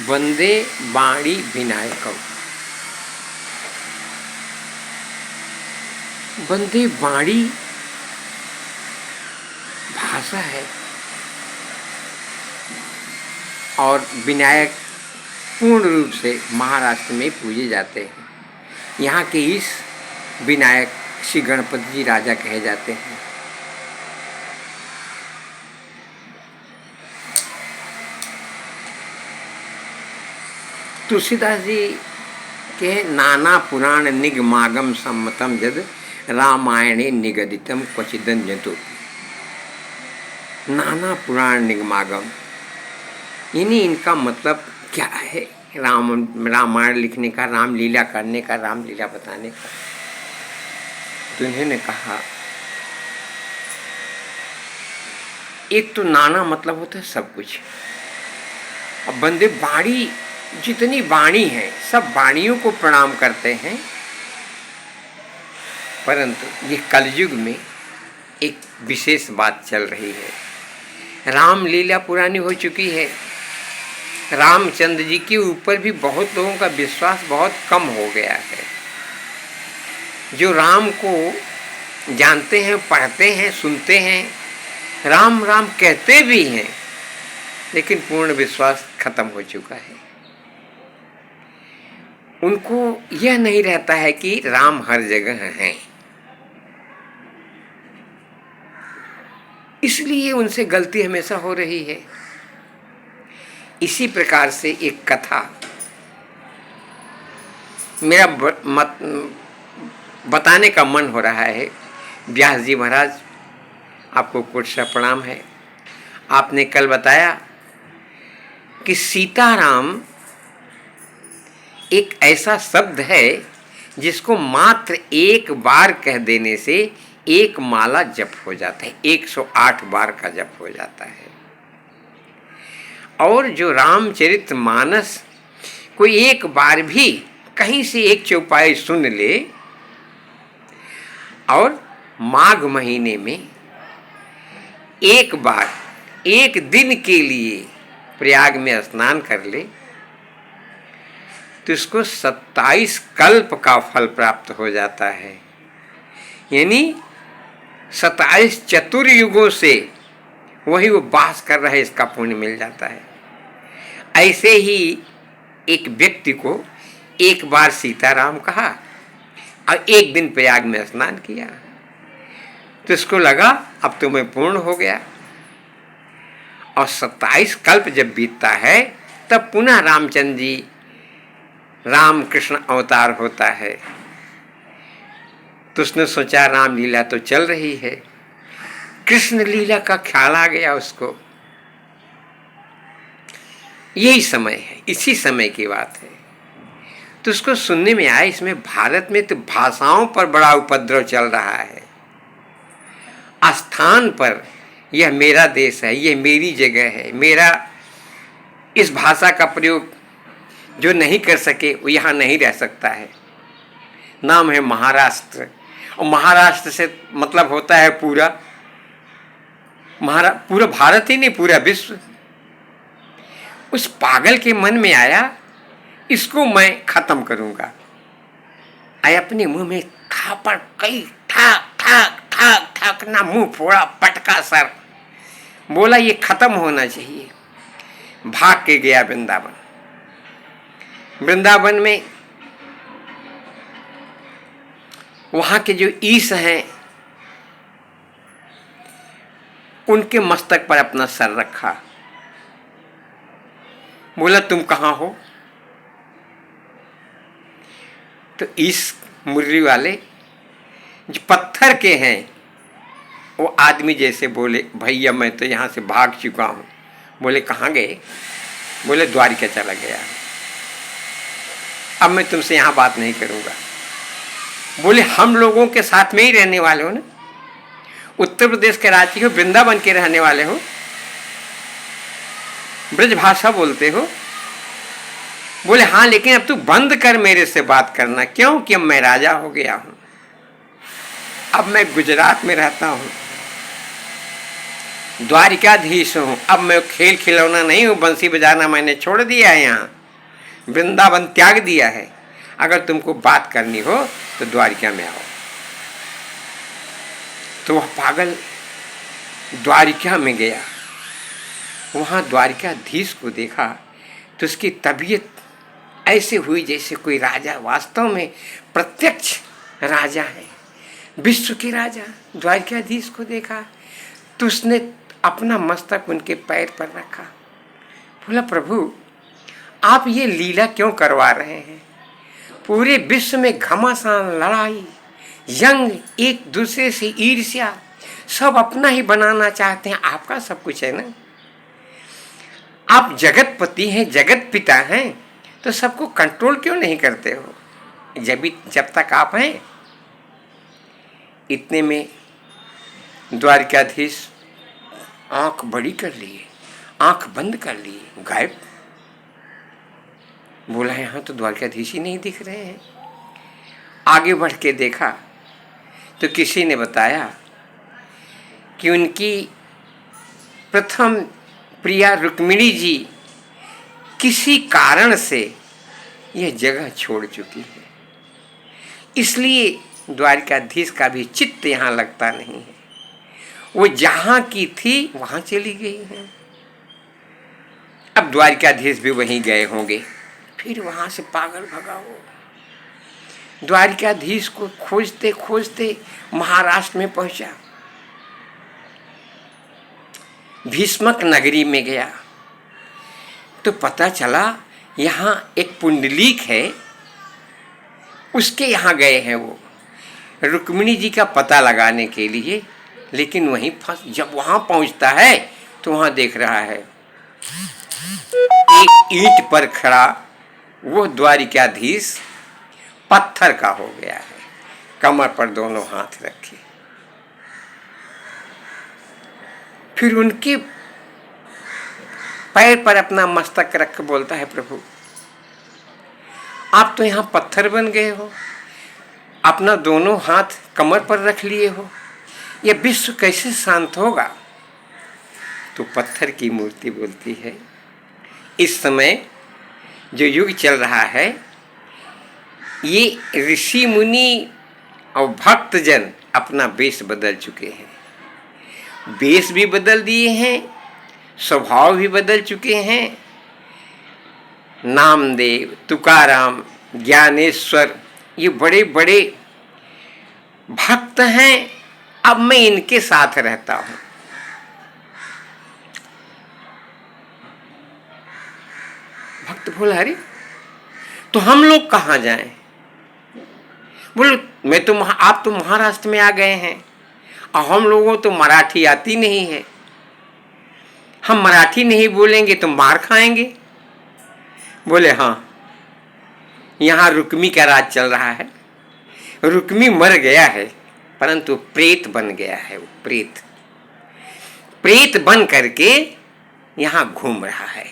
वंदे वाणी विनायकम। वंदे वाणी भाषा है और विनायक पूर्ण रूप से महाराष्ट्र में पूजे जाते हैं। यहाँ के इस विनायक श्री गणपति जी राजा कहे जाते हैं। तुलसीदास जी के नाना पुराण निगमागम सम्मतम जद रामायणे निगदितम क्वचिदन जंतु। नाना पुराण निगमागम यानी इनका मतलब क्या है? रामायण लिखने का, रामलीला करने का, रामलीला बताने का। तो इन्होंने कहा एक तो नाना मतलब होता है सब कुछ। अब बंदे वाणी, जितनी वाणी है सब वाणियों को प्रणाम करते हैं, परंतु ये कलयुग में एक विशेष बात चल रही है। रामलीला पुरानी हो चुकी है। रामचंद्र जी के ऊपर भी बहुत लोगों का विश्वास बहुत कम हो गया है। जो राम को जानते हैं, पढ़ते हैं, सुनते हैं, राम राम कहते भी हैं, लेकिन पूर्ण विश्वास खत्म हो चुका है। उनको यह नहीं रहता है कि राम हर जगह हैं, इसलिए उनसे गलती हमेशा हो रही है। इसी प्रकार से एक कथा मेरा बताने का मन हो रहा है। व्यास जी महाराज, आपको कोटि सा प्रणाम है। आपने कल बताया कि सीताराम एक ऐसा शब्द है जिसको मात्र एक बार कह देने से एक माला जप हो जाता है, 108 बार का जप हो जाता है। और जो रामचरितमानस कोई एक बार भी कहीं से एक चौपाई सुन ले और माघ महीने में एक बार एक दिन के लिए प्रयाग में स्नान कर ले, तो इसको 27 कल्प का फल प्राप्त हो जाता है। यानी 27 चतुर्युगों से वही वो वास कर रहे, इसका पुण्य मिल जाता है। ऐसे ही एक व्यक्ति को एक बार सीताराम कहा और एक दिन प्रयाग में स्नान किया, तो इसको लगा अब तो मैं पूर्ण हो गया। और 27 कल्प जब बीतता है तब पुनः रामचंद्र जी, राम कृष्ण अवतार होता है। तो उसने सोचा रामलीला तो चल रही है, कृष्ण लीला का ख्याल आ गया उसको। यही समय है, इसी समय की बात है। तो उसको सुनने में आया इसमें भारत में तो भाषाओं पर बड़ा उपद्रव चल रहा है। स्थान पर यह मेरा देश है, यह मेरी जगह है, मेरा इस भाषा का प्रयोग जो नहीं कर सके वो यहाँ नहीं रह सकता है। नाम है महाराष्ट्र, और महाराष्ट्र से मतलब होता है पूरा भारत ही नहीं, पूरा विश्व। उस पागल के मन में आया इसको मैं खत्म करूंगा। आया अपने मुंह में थापड़ कई ठाक ठाक ठाक ठाक ना, मुंह फोड़ा, पटका सर, बोला ये खत्म होना चाहिए। भाग के गया वृंदावन। वृंदावन में वहां के जो ईश हैं उनके मस्तक पर अपना सर रखा, बोला तुम कहाँ हो? तो ईश मुर्री वाले जो पत्थर के हैं वो आदमी जैसे बोले, भैया मैं तो यहाँ से भाग चुका हूँ। बोले कहाँ गए? बोले द्वारिका चला गया, अब मैं तुमसे यहाँ बात नहीं करूँगा। बोले हम लोगों के साथ में ही रहने वाले हो ना, उत्तर प्रदेश के राज्य हो, वृंदावन के रहने वाले हो, ब्रज भाषा बोलते हो। बोले हाँ, लेकिन अब तू बंद कर मेरे से बात करना। क्यों? कि अब मैं राजा हो गया हूं, अब मैं गुजरात में रहता हूं, द्वारिकाधीश हूँ, अब मैं खेल खिलौना नहीं हूँ, बंसी बजाना मैंने छोड़ दिया है, यहाँ वृंदावन त्याग दिया है। अगर तुमको बात करनी हो तो द्वारिका में आओ। तो वह पागल द्वारिका में गया, वहाँ द्वारिकाधीश को देखा तो उसकी तबीयत ऐसे हुई जैसे कोई राजा, वास्तव में प्रत्यक्ष राजा है, विश्व के राजा। द्वारिकाधीश को देखा तो उसने अपना मस्तक उनके पैर पर रखा, बोला प्रभु आप ये लीला क्यों करवा रहे हैं? पूरे विश्व में घमासान, लड़ाई, जंग, एक दूसरे से ईर्ष्या, सब अपना ही बनाना चाहते हैं, आपका सब कुछ है ना। आप जगतपति हैं, जगत पिता हैं, तो सबको कंट्रोल क्यों नहीं करते हो? जब तक आप हैं। इतने में द्वारिकाधीश आंख बड़ी कर लिए, आंख बंद कर लिए, गायब। बोला यहाँ तो द्वारिकाधीश ही नहीं दिख रहे हैं। आगे बढ़ के देखा तो किसी ने बताया कि उनकी प्रथम प्रिया रुक्मिणी जी किसी कारण से यह जगह छोड़ चुकी है, इसलिए द्वारिकाधीश का भी चित्त यहाँ लगता नहीं है। वो जहाँ की थी वहाँ चली गई है। अब द्वारिकाधीश भी वहीं गए होंगे, फिर वहाँ से पागल भगा हो। द्वारिकाधीश को खोजते खोजते महाराष्ट्र में पहुंचा, भीष्मक नगरी में गया तो पता चला यहाँ एक पुंडलीक है, उसके यहाँ गए हैं वो रुक्मिणी जी का पता लगाने के लिए। लेकिन वहीं जब वहाँ पहुँचता है तो वहाँ देख रहा है एक ईंट पर खड़ा वो द्वारिकाधीश पत्थर का हो गया है, कमर पर दोनों हाथ रखे। फिर उनके पैर पर अपना मस्तक रख बोलता है प्रभु आप तो यहाँ पत्थर बन गए हो, अपना दोनों हाथ कमर पर रख लिए हो, यह विश्व कैसे शांत होगा? तो पत्थर की मूर्ति बोलती है इस समय जो युग चल रहा है, ये ऋषि मुनि और भक्तजन अपना वेश बदल चुके हैं, वेश भी बदल दिए हैं, स्वभाव भी बदल चुके हैं। नामदेव, तुकाराम, ज्ञानेश्वर ये बड़े बड़े भक्त हैं, अब मैं इनके साथ रहता हूं। भक्त बोला अरे तो हम लोग कहाँ जाएं? बोले मैं तो आप तो महाराष्ट्र में आ गए हैं और हम लोगों तो मराठी आती नहीं है, हम मराठी नहीं बोलेंगे तो मार खाएंगे। बोले हाँ यहाँ रुक्मी का राज चल रहा है, रुक्मी मर गया है परंतु प्रेत बन गया है, वो प्रेत बन करके यहाँ घूम रहा है।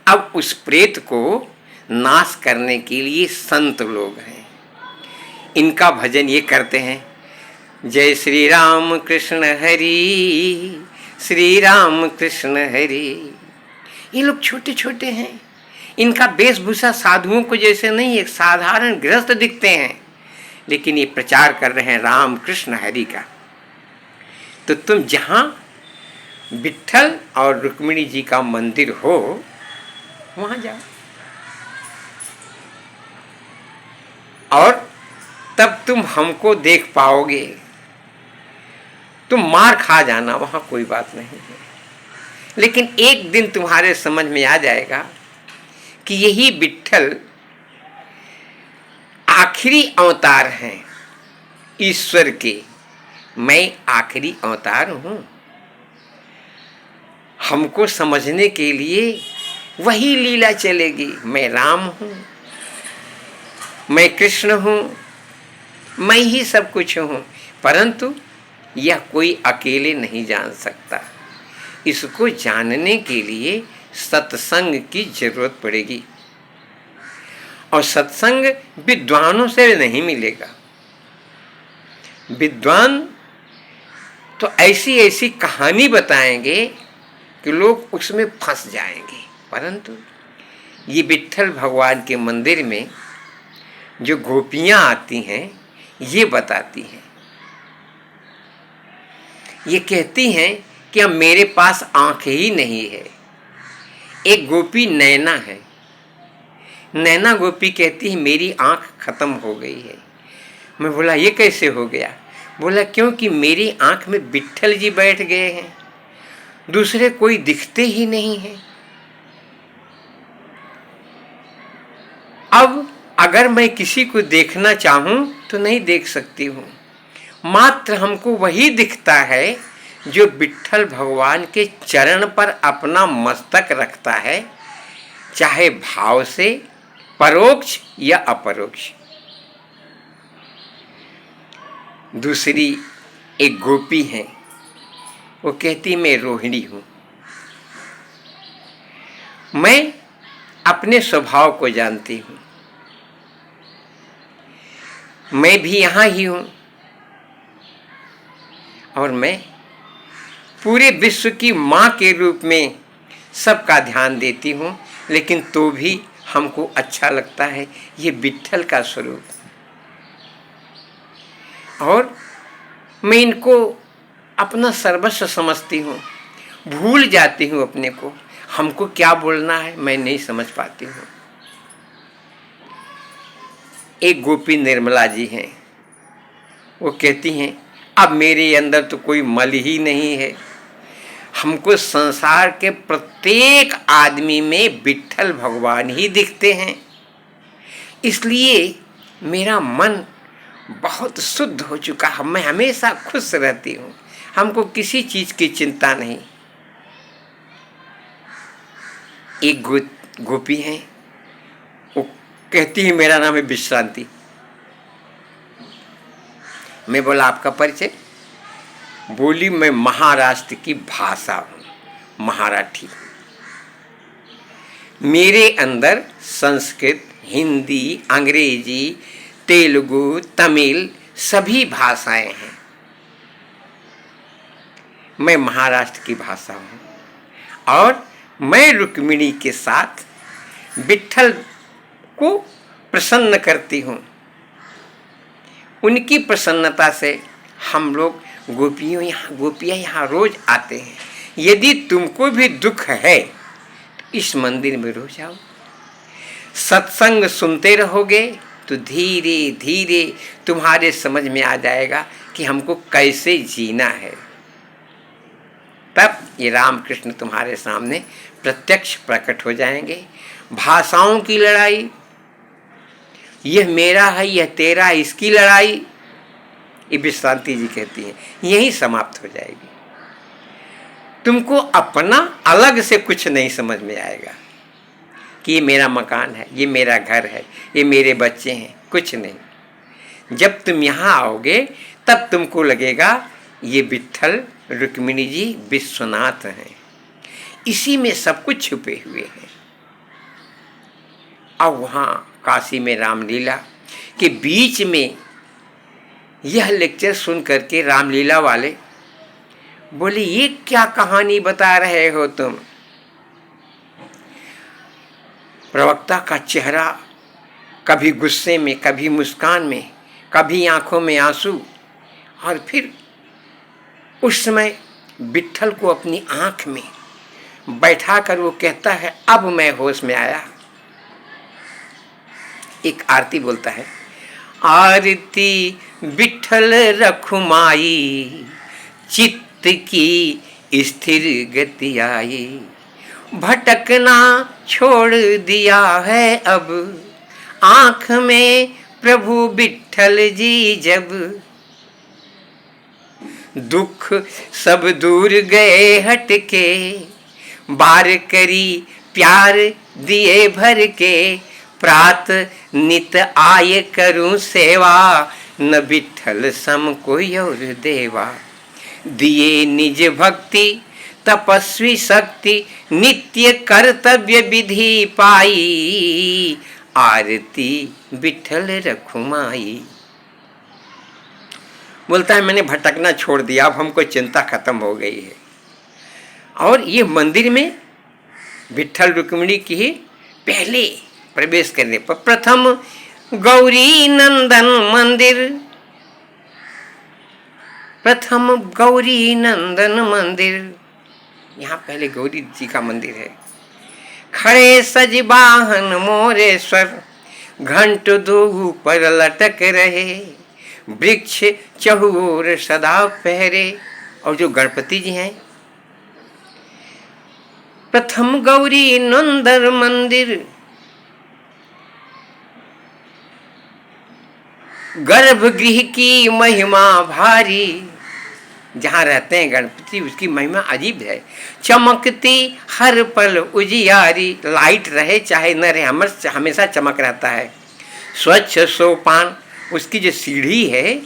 अब उस प्रेत को नाश करने के लिए संत लोग हैं, इनका भजन ये करते हैं, जय श्री राम कृष्ण हरि, श्री राम कृष्ण हरि। ये लोग छोटे छोटे हैं, इनका वेशभूषा साधुओं को जैसे नहीं, एक साधारण गृहस्थ दिखते हैं, लेकिन ये प्रचार कर रहे हैं राम कृष्ण हरि का। तो तुम जहाँ विट्ठल और रुक्मिणी जी का मंदिर हो वहाँ जाओ और तब तुम हमको देख पाओगे। तुम मार खा जाना, वहाँ कोई बात नहीं है, लेकिन एक दिन तुम्हारे समझ में आ जाएगा कि यही विट्ठल आखिरी अवतार हैं ईश्वर के, मैं आखिरी अवतार हूँ। हमको समझने के लिए वही लीला चलेगी, मैं राम हूँ, मैं कृष्ण हूँ, मैं ही सब कुछ हूँ, परंतु यह कोई अकेले नहीं जान सकता। इसको जानने के लिए सत्संग की जरूरत पड़ेगी और सत्संग विद्वानों से नहीं मिलेगा। विद्वान तो ऐसी ऐसी कहानी बताएंगे कि लोग उसमें फंस जाएंगे। परंतु ये विट्ठल भगवान के मंदिर में जो गोपियां आती हैं ये बताती हैं, ये कहती हैं कि अब मेरे पास आंख ही नहीं है। एक गोपी नैना है, नैना गोपी कहती है मेरी आंख खत्म हो गई है। मैं बोला ये कैसे हो गया? बोला क्योंकि मेरी आंख में विट्ठल जी बैठ गए हैं, दूसरे कोई दिखते ही नहीं है। अब अगर मैं किसी को देखना चाहूं तो नहीं देख सकती हूं, मात्र हमको वही दिखता है जो विट्ठल भगवान के चरण पर अपना मस्तक रखता है, चाहे भाव से, परोक्ष या अपरोक्ष। दूसरी एक गोपी है, वो कहती मैं रोहिणी हूं। मैं अपने स्वभाव को जानती हूं, मैं भी यहां ही हूं और मैं पूरे विश्व की मां के रूप में सबका ध्यान देती हूं, लेकिन तो भी हमको अच्छा लगता है ये विट्ठल का स्वरूप, और मैं इनको अपना सर्वस्व समझती हूँ, भूल जाती हूँ अपने को। हमको क्या बोलना है मैं नहीं समझ पाती हूँ। एक गोपी निर्मला जी हैं, वो कहती हैं अब मेरे अंदर तो कोई मल ही नहीं है, हमको संसार के प्रत्येक आदमी में विट्ठल भगवान ही दिखते हैं, इसलिए मेरा मन बहुत शुद्ध हो चुका है, मैं हमेशा खुश रहती हूँ, हमको किसी चीज की चिंता नहीं। एक गोपी है, वो कहती है मेरा नाम है विश्रांति। मैं बोला आपका परिचय? बोली मैं महाराष्ट्र की भाषा हूँ, मराठी। मेरे अंदर संस्कृत, हिंदी, अंग्रेजी, तेलुगु, तमिल सभी भाषाएं हैं। मैं महाराष्ट्र की भाषा हूँ और मैं रुक्मिणी के साथ विट्ठल को प्रसन्न करती हूँ। उनकी प्रसन्नता से हम लोग गोपियाँ यहाँ रोज आते हैं। यदि तुमको भी दुख है तो इस मंदिर में रोज आओ, सत्संग सुनते रहोगे तो धीरे धीरे तुम्हारे समझ में आ जाएगा कि हमको कैसे जीना है। तब ये रामकृष्ण तुम्हारे सामने प्रत्यक्ष प्रकट हो जाएंगे। भाषाओं की लड़ाई, यह मेरा है यह तेरा, इसकी लड़ाई, ये विश्रांति जी कहती हैं, यही समाप्त हो जाएगी। तुमको अपना अलग से कुछ नहीं समझ में आएगा कि ये मेरा मकान है, ये मेरा घर है, ये मेरे बच्चे हैं, कुछ नहीं। जब तुम यहाँ आओगे तब तुमको लगेगा ये विट्ठल रुक्मिणी जी विश्वनाथ हैं, इसी में सब कुछ छुपे हुए हैं। अब वहाँ काशी में रामलीला के बीच में यह लेक्चर सुन करके रामलीला वाले बोले ये क्या कहानी बता रहे हो तुम? प्रवक्ता का चेहरा कभी गुस्से में, कभी मुस्कान में, कभी आंखों में आंसू, और फिर उस समय विट्ठल को अपनी आंख में बैठाकर वो कहता है अब मैं होश में आया। एक आरती बोलता है, आरती विट्ठल रखुमाई, चित्त की स्थिर गति आई, भटकना छोड़ दिया है अब, आंख में प्रभु विट्ठल जी जब, दुख सब दूर गए हटके, बार करी प्यार दिए भर के, प्रात नित आय करूं सेवा, न विट्ठल सम कोई और देवा, दिए निज भक्ति तपस्वी शक्ति, नित्य कर्तव्य विधि पाई, आरती विट्ठल रखुमाई। बोलता है मैंने भटकना छोड़ दिया, अब हमको चिंता खत्म हो गई है। और ये मंदिर में विट्ठल रुक्मिणी की ही पहले प्रवेश करने पर प्रथम गौरी नंदन मंदिर, प्रथम गौरी नंदन मंदिर, यहाँ पहले गौरी जी का मंदिर है। खड़े सज वाहन मोरेश्वर, घंट दो पर लटक रहे, वृक्ष चहुर सदा पहरे। और जो गणपति जी हैं, प्रथम गौरी नंदन मंदिर, गर्भगृह की महिमा भारी, जहाँ रहते हैं गणपति उसकी महिमा अजीब है। चमकती हर पल उजियारी, लाइट रहे चाहे न रहे हमेशा चमक रहता है। स्वच्छ सोपान, उसकी जो सीढ़ी है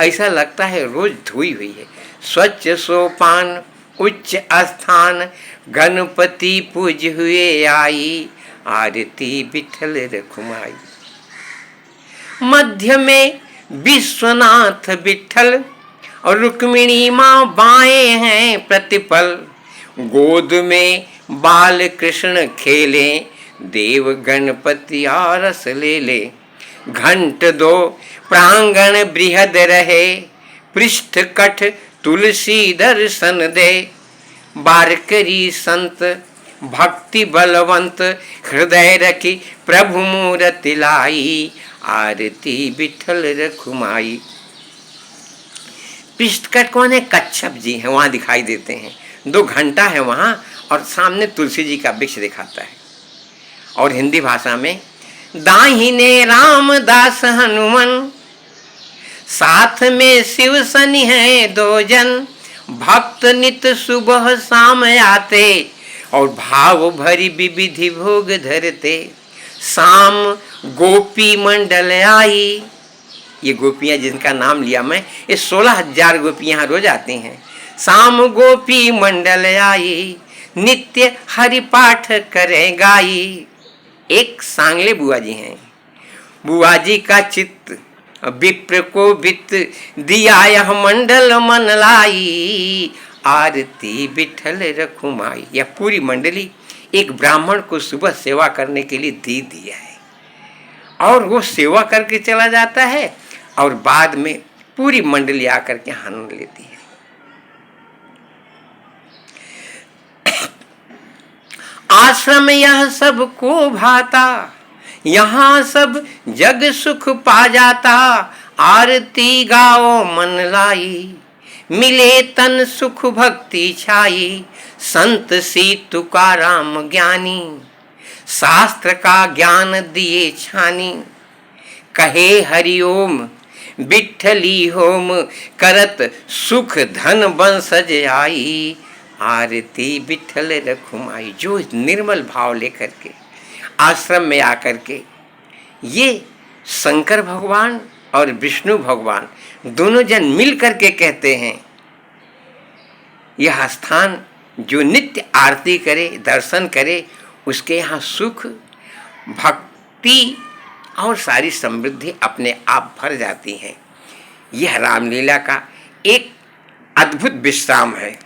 ऐसा लगता है रोज धोई हुई है। स्वच्छ सोपान उच्च स्थान, गणपति पूज हुए आई, आरती विठल रखुमाई। मध्य में विश्वनाथ विठल और रुक्मिणी माँ बाएं हैं प्रतिपल, गोद में बाल कृष्ण खेले, देव गणपति आरस ले ले। घंट दो प्रांगण बृहद रहे, पृष्ठ कठ तुलसी दर्शन दे। बारकरी संत भक्ति बलवंत, हृदय रखी प्रभु मूरति लाई, आरती विठल रखुमाई। पृष्ठकट कौन है? कच्छप जी हैं, वहां दिखाई देते हैं। 2 घंटा है वहां और सामने तुलसी जी का वृक्ष दिखाता है। और हिंदी भाषा में दाहिने रामदास हनुमान, साथ में शिव शनि है 2 जन, भक्त नित सुबह शाम आते, और भाव भरी विविधि भोग धरते। शाम गोपी मंडल आई, ये गोपियां जिनका नाम लिया मैं, ये 16,000 गोपियां यहाँ रोज आती हैं। शाम गोपी मंडल आई, नित्य हरि पाठ करे गाई। एक सांगले बुआ जी हैं, बुआ जी का चित्त विप्र को वित्त, दिया यह मंडल मन लाई, आरती विठल रखुमाई। यह पूरी मंडली एक ब्राह्मण को सुबह सेवा करने के लिए दे दिया है, और वो सेवा करके चला जाता है और बाद में पूरी मंडली आकर के आनंद लेती है। आश्रम यह सबको भाता, यहाँ सब जग सुख पा जाता, आरती गाओ मन लाई, मिले तन सुख भक्ति छाई। संत सी तुकाराम ज्ञानी, शास्त्र का ज्ञान दिए छानी। कहे हरिओम विठली होम, करत सुख धन बंसज आई, आरती विठल रखुमाई। जो निर्मल भाव लेकर के आश्रम में आकर के ये शंकर भगवान और विष्णु भगवान दोनों जन मिल करके कहते हैं, यह स्थान जो नित्य आरती करे दर्शन करे उसके यहाँ सुख भक्ति और सारी समृद्धि अपने आप भर जाती हैं। यह रामलीला का एक अद्भुत विश्राम है।